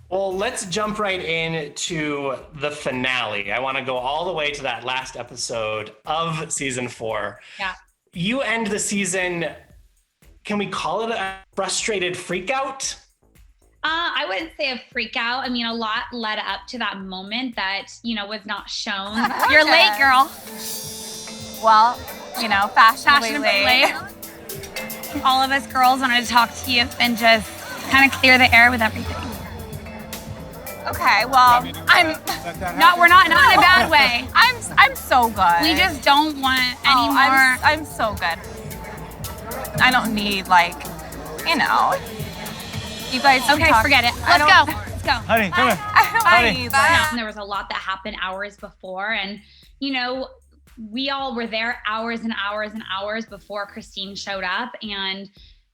Well, let's jump right into the finale. I want to go all the way to that last episode of season 4. Yeah. You end the season, can we call it a frustrated freakout? I wouldn't say a freak out. I mean, a lot led up to that moment that, was not shown. You're late, girl. Well, fashionably late. All of us girls wanted to talk to you and just kind of clear the air with everything. Okay, well, we're not in a bad way. I'm so good. We just don't want any more. I'm so good. I don't need you guys. Okay, forget it. Let's go. Let's go. Honey, come here. I don't need that. And there was a lot that happened hours before, and we all were there hours and hours and hours before Christine showed up, and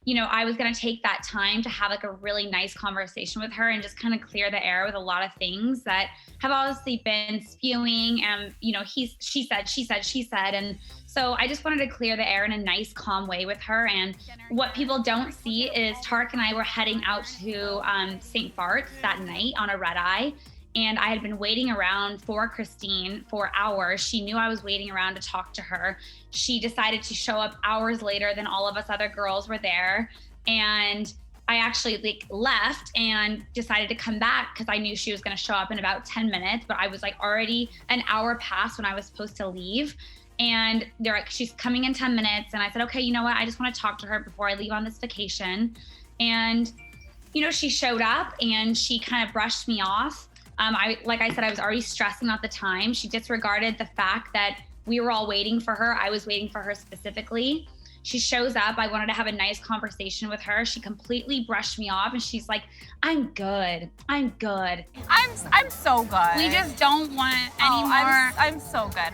I was going to take that time to have a really nice conversation with her and just kind of clear the air with a lot of things that have obviously been spewing and, she said. And so I just wanted to clear the air in a nice, calm way with her. And what people don't see is Tarek and I were heading out to St. Bart's that night on a red eye. And I had been waiting around for Christine for hours. She knew I was waiting around to talk to her. She decided to show up hours later than all of us other girls were there. And I actually left and decided to come back because I knew she was gonna show up in about 10 minutes, but I was already an hour past when I was supposed to leave. And they're like, she's coming in 10 minutes. And I said, okay, you know what? I just wanna talk to her before I leave on this vacation. And, she showed up and she kind of brushed me off. Like I said, I was already stressing at the time. She disregarded the fact that we were all waiting for her. I was waiting for her specifically. She shows up. I wanted to have a nice conversation with her. She completely brushed me off and she's like, I'm good. I'm good. I'm so good. We just don't want any more. I'm so good.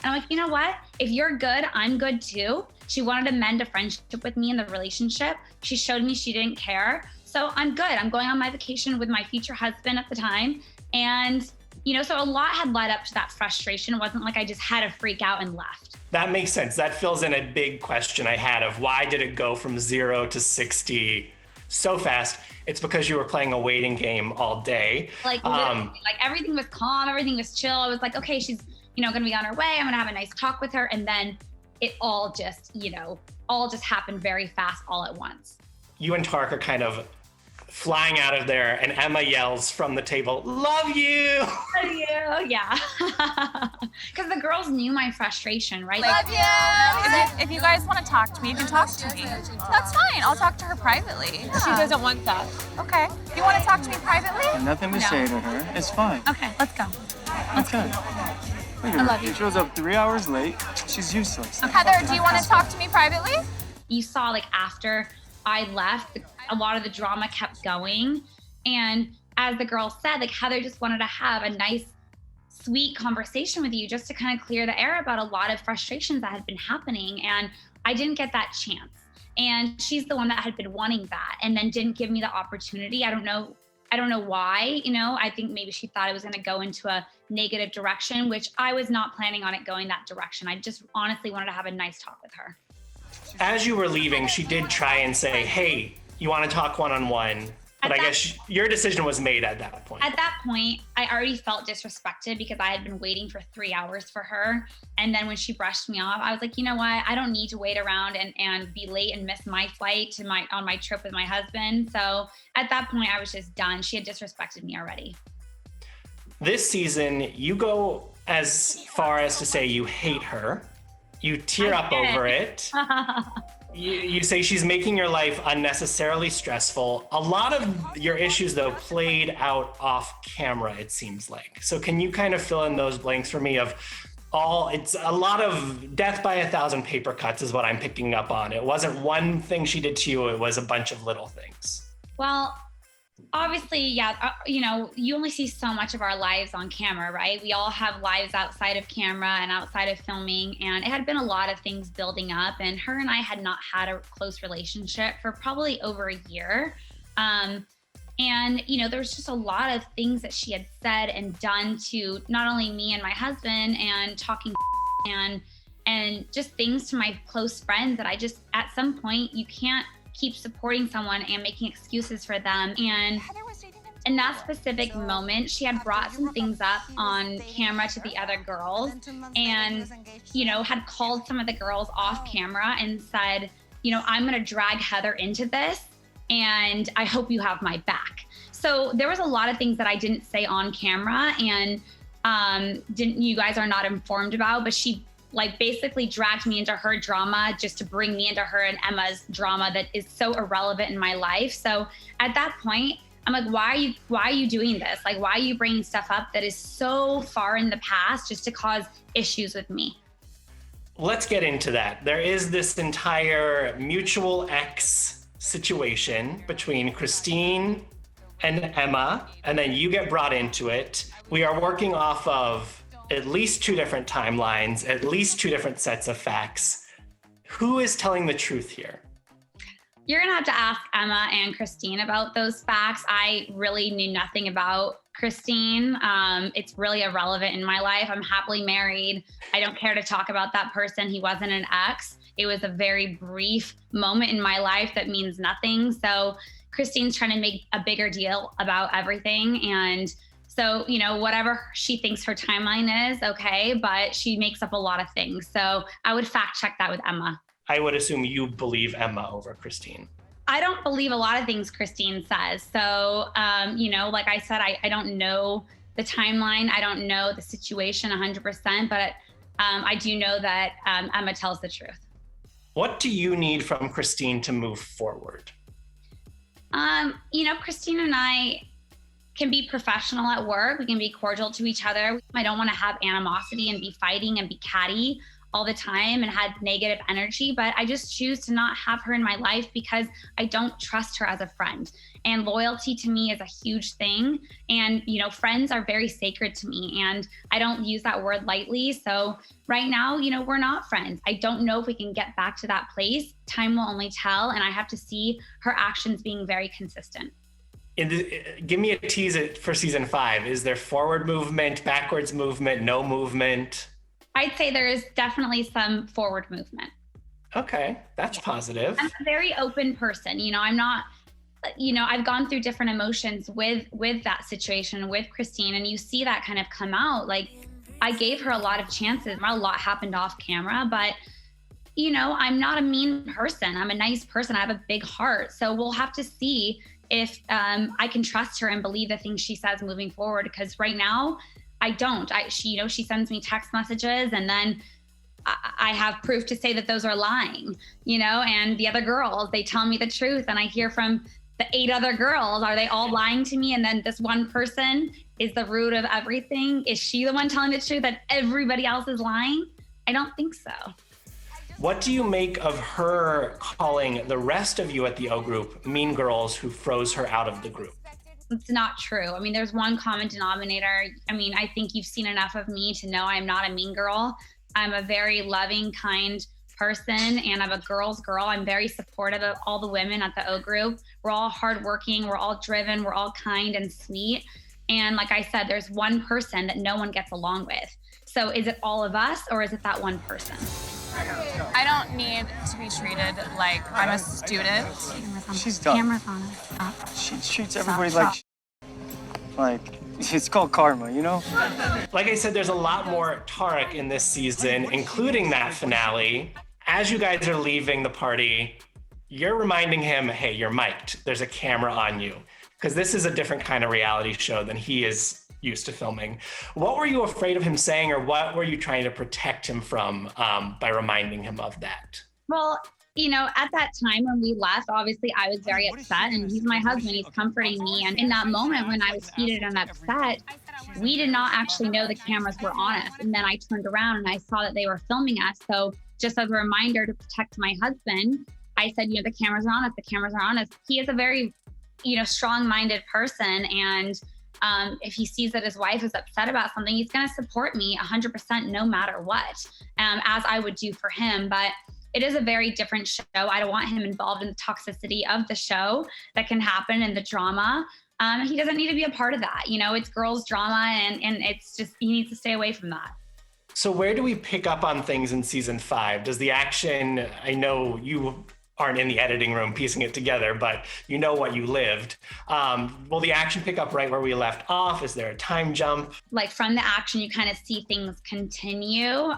And I'm like, you know what? If you're good, I'm good too. She wanted to mend a friendship with me in the relationship. She showed me she didn't care. So I'm good. I'm going on my vacation with my future husband at the time. And, so a lot had led up to that frustration. It wasn't like I just had to freak out and left. That makes sense. That fills in a big question I had of why did it go from 0 to 60 so fast? It's because you were playing a waiting game all day. Everything was calm, everything was chill. I was like, okay, she's, gonna be on her way. I'm gonna have a nice talk with her. And then it all just happened very fast all at once. You and Tarek are kind of flying out of there, and Emma yells from the table, "Love you!" Love you, yeah. Because the girls knew my frustration, right? Love you! If you guys want to talk to me, you can talk to me. That's fine. I'll talk to her privately. Yeah. She doesn't want that. Okay. You want to talk to me privately? Nothing to say to her. It's fine. Okay, let's go. Okay. I love you. She shows up 3 hours late. She's useless. Heather, do you want to talk to me privately? You saw after I left, a lot of the drama kept going. And as the girl said, Heather just wanted to have a nice, sweet conversation with you just to kind of clear the air about a lot of frustrations that had been happening. And I didn't get that chance. And she's the one that had been wanting that and then didn't give me the opportunity. I don't know why, I think maybe she thought it was going to go into a negative direction, which I was not planning on it going that direction. I just honestly wanted to have a nice talk with her. As you were leaving, she did try and say, hey, you want to talk one-on-one? But I guess your decision was made at that point. At that point, I already felt disrespected because I had been waiting for 3 hours for her. And then when she brushed me off, I was like, you know what? I don't need to wait around and be late and miss my flight on my trip with my husband. So at that point, I was just done. She had disrespected me already. This season, you go as far as to say you hate her. You tear up over it. You say she's making your life unnecessarily stressful. A lot of your issues, though, played out off camera, it seems like. So can you kind of fill in those blanks for me of it's a lot of death by 1,000 paper cuts is what I'm picking up on. It wasn't one thing she did to you, it was a bunch of little things. Well, obviously, yeah, you only see so much of our lives on camera, right? We all have lives outside of camera and outside of filming, and it had been a lot of things building up, and her and I had not had a close relationship for probably over a year. And, there was just a lot of things that she had said and done to not only me and my husband and talking and just things to my close friends that I just, at some point, you can't keep supporting someone and making excuses for them. And in that specific moment, she had brought some things up on camera to the other girls and, had called some of the girls off camera and said, I'm going to drag Heather into this and I hope you have my back. So there was a lot of things that I didn't say on camera and you guys are not informed about, but she basically dragged me into her drama just to bring me into her and Emma's drama that is so irrelevant in my life. So at that point, I'm like, why are you doing this? Why are you bringing stuff up that is so far in the past just to cause issues with me? Let's get into that. There is this entire mutual ex situation between Christine and Emma, and then you get brought into it. We are working off of at least 2 different timelines, at least 2 different sets of facts. Who is telling the truth here? You're gonna have to ask Emma and Christine about those facts. I really knew nothing about Christine. It's really irrelevant in my life. I'm happily married. I don't care to talk about that person. He wasn't an ex. It was a very brief moment in my life that means nothing. So Christine's trying to make a bigger deal about everything. And so, whatever she thinks her timeline is, okay, but she makes up a lot of things. So I would fact check that with Emma. I would assume you believe Emma over Christine. I don't believe a lot of things Christine says. So, like I said, I don't know the timeline. I don't know the situation 100%, but I do know that Emma tells the truth. What do you need from Christine to move forward? Christine and I can be professional at work. We can be cordial to each other. I don't want to have animosity and be fighting and be catty all the time and have negative energy, but I just choose to not have her in my life because I don't trust her as a friend. And loyalty to me is a huge thing. And, friends are very sacred to me and I don't use that word lightly. So right now, we're not friends. I don't know if we can get back to that place. Time will only tell. And I have to see her actions being very consistent. Give me a tease for season 5. Is there forward movement, backwards movement, no movement? I'd say there is definitely some forward movement. Okay, that's positive. I'm a very open person. I'm not, I've gone through different emotions with that situation with Christine, and you see that kind of come out. I gave her a lot of chances. A lot happened off camera, but I'm not a mean person. I'm a nice person. I have a big heart. So we'll have to see if I can trust her and believe the things she says moving forward. Because right now, I don't. She sends me text messages and then I have proof to say that those are lying, and the other girls, they tell me the truth and I hear from the 8 other girls, are they all lying to me? And then this one person is the root of everything. Is she the one telling the truth that everybody else is lying? I don't think so. What do you make of her calling the rest of you at the O group mean girls who froze her out of the group? It's not true. There's one common denominator. I think you've seen enough of me to know I'm not a mean girl. I'm a very loving, kind person, and I'm a girl's girl. I'm very supportive of all the women at the O group. We're all hardworking. We're all driven. We're all kind and sweet. And like I said, there's one person that no one gets along with. So is it all of us or is it that one person? I don't need to be treated like I'm a student. She's done. Camera's on us. She treats everybody like it's called karma, Like I said, there's a lot more Tarek in this season, including that finale. As you guys are leaving the party, you're reminding him, hey, you're mic'd. There's a camera on you. Because this is a different kind of reality show than he is used to filming. What were you afraid of him saying, or what were you trying to protect him from by reminding him of that? Well, at that time when we left, obviously I was very upset, and he's my husband, he's comforting me. And in that moment when I was heated and upset, we did not actually know the cameras were on us. And then I turned around and I saw that they were filming us. So just as a reminder to protect my husband, I said, the cameras are on us, the cameras are on us. He is a very, strong-minded person. And if he sees that his wife is upset about something, he's going to support me 100% no matter what, as I would do for him. But it is a very different show. I don't want him involved in the toxicity of the show that can happen and the drama. He doesn't need to be a part of that. It's girls' drama and it's just, he needs to stay away from that. So where do we pick up on things in season 5? Does the action, I know you aren't in the editing room piecing it together, but you know what you lived. Will the action pick up right where we left off? Is there a time jump? Like from the action, you kind of see things continue.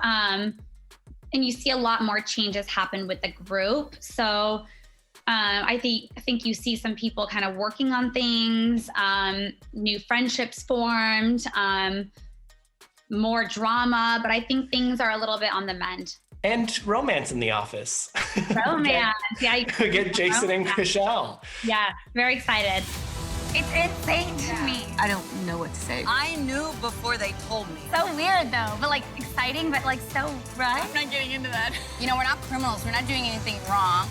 And you see a lot more changes happen with the group. So I think you see some people kind of working on things, new friendships formed, more drama, but I think things are a little bit on the mend. And romance in the office. Romance, yeah. We get Jason and Chriselle. Yeah, very excited. It's insane to me. I don't know what to say. I knew before they told me. So weird though, but like exciting, but like so right. I'm not getting into that. You know, we're not criminals. We're not doing anything wrong.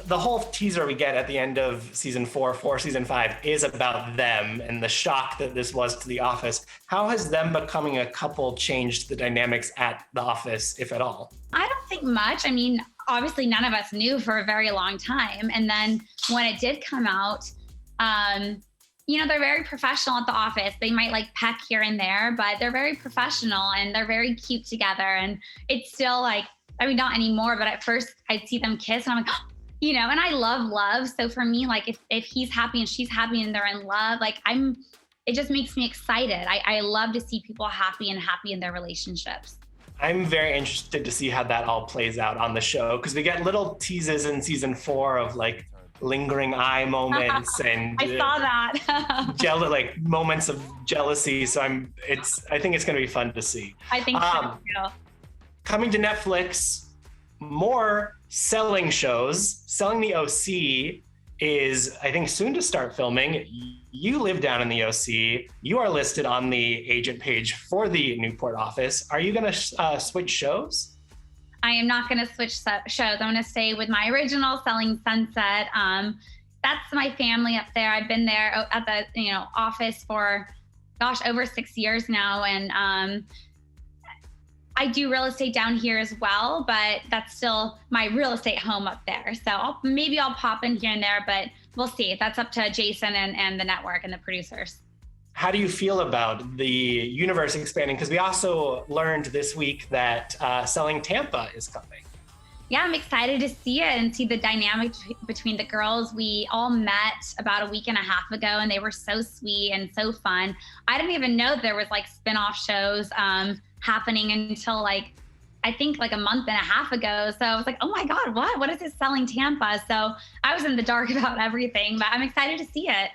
The whole teaser we get at the end of season 4 for season 5 is about them and the shock that this was to the office. How has them becoming a couple changed the dynamics at the office, if at all? I don't think much. I mean, obviously none of us knew for a very long time. And then when it did come out, you know, they're very professional at the office. They might like peck here and there, but they're very professional and they're very cute together. And it's still like, I mean, not anymore, but at first I'd see them kiss and I'm like, you know, and I love love. So for me, like if he's happy and she's happy and they're in love, like it just makes me excited. I love to see people happy in their relationships. I'm very interested to see how that all plays out on the show, because we get little teases in season 4 of like lingering eye moments and I saw that. like moments of jealousy. So I think it's going to be fun to see. I think so too. Coming to Netflix, more selling shows. Selling the OC is, I think, soon to start filming. You live down in the OC. You are listed on the agent page for the Newport office. Are you going to switch shows? I am not going to switch shows. I'm going to stay with my original, Selling Sunset. That's my family up there. I've been there at the office for, over 6 years now. And I do real estate down here as well, but that's still my real estate home up there. So maybe I'll pop in here and there, but we'll see. That's up to Jason and the network and the producers. How do you feel about the universe expanding? Because we also learned this week that Selling Tampa is coming. Yeah, I'm excited to see it and see the dynamic between the girls. We all met about a week and a half ago and they were so sweet and so fun. I didn't even know there was like spin-off shows happening until I think a month and a half ago. So I was like, oh my God, what is this Selling Tampa? So I was in the dark about everything, but I'm excited to see it.